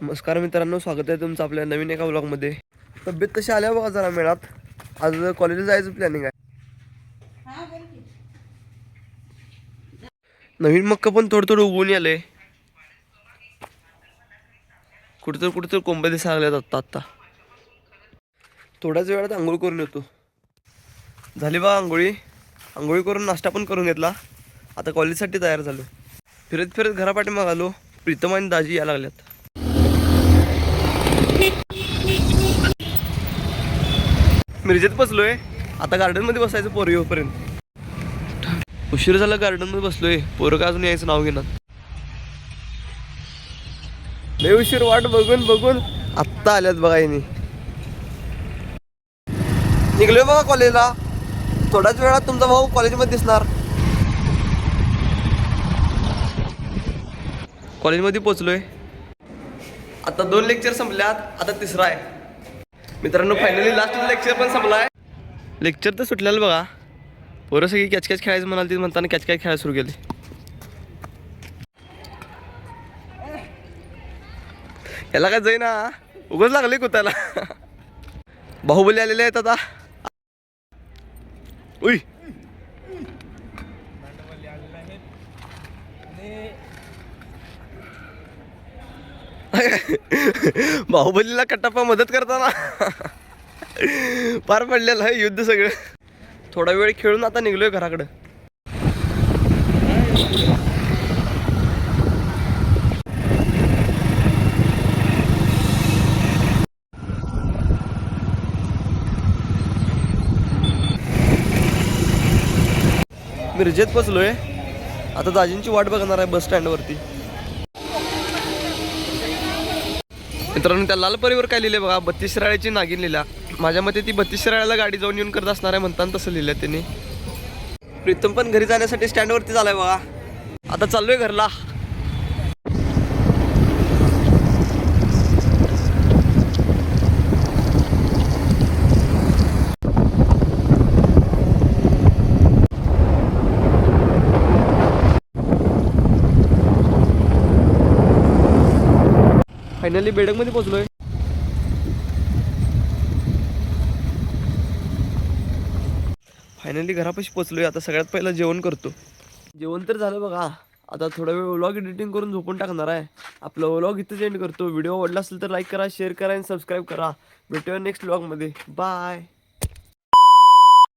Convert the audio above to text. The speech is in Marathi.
नमस्कार मित्रांनो, स्वागत आहे तुमचं आपल्या नवीन एका व्लॉगमध्ये. तब्येत कशी आल्या बघा जरा मेळात. आज कॉलेजला जायचं प्लॅनिंग आहे. नवीन मक्का पण थोडं थोडं उगवून आलंय. कुठेतर कोंबड्या दिसायला लागल्यात आत्ता. थोड्याच वेळात आंघोळ करून येतो. झाली बघा आंघोळी करून नाश्ता पण करून घेतला. आता कॉलेजसाठी तयार झालो. फिरत फिरत घरापाठीमाग आलो. प्रीतम आणि दाजी यायला लागल्यात. मिरजेत बसलोय. आता गार्डनमध्ये बसायचं पोरं येऊपर्यंत. उशीर झाला, गार्डनमध्ये बसलोय. पोरं का अजून यायचं नाव घेणार. लय उशीर वाट बघून आत्ता आल्यात बघा यांनी. निघलोय बघा कॉलेजला. थोड्याच वेळात तुमचा भाऊ कॉलेजमध्ये दिसणार. कॉलेजमध्ये पोचलोय. आता 2 लेक्चर संपल्यात. आता तिसरा आहे मित्रांनो. फायनली लास्ट लेक्चर पण संपलाय. लेक्चर तर सुटलेलं बघा. पोरं सगळी कॅच खेळायचं म्हणाल ती, म्हणताना कॅच खेळायला सुरू केली. याला काय जाईना, उगाच लागले कुत्याला. बाहुबली आलेले आहेत आता. उई बाहुबलीला कट्टाप्पा मदत करताना पार पडलेलं आहे युद्ध सगळं. थोडा वेळ खेळून आता निघलोय घराकडं. मिरजेत पोचलोय. आता दाजींची वाट बघणार आहे बस स्टँडवरती. मित्रांनो, त्या लाल परीवर काय लिहिले बघा, 32 शिराळ्याची नागिन लिहिल्या. माझ्या मते ती 32 शिराळ्याला गाडी जाऊन येऊन करत असणार आहे म्हणताना तसं लिहिलं त्यांनी. प्रीतम पण घरी जाण्यासाठी स्टँडवरती झालाय बघा. आता चाललोय घरला. फायनली बेडकमध्ये पोहोचलोय. फायनली घरापाशी पोहोचलोय. आता सगळ्यात पहिला जेवण करतो. जेवण तर झालं बघा. आता थोडा वेळ व्लॉग एडिटिंग करून झोपून टाकणार आहे. आपला व्लॉग इथंच एंड करतो. व्हिडिओ आवडला असेल तर लाईक करा, शेअर करा आणि सबस्क्राईब करा. भेटूया नेक्स्ट व्लॉगमध्ये. बाय.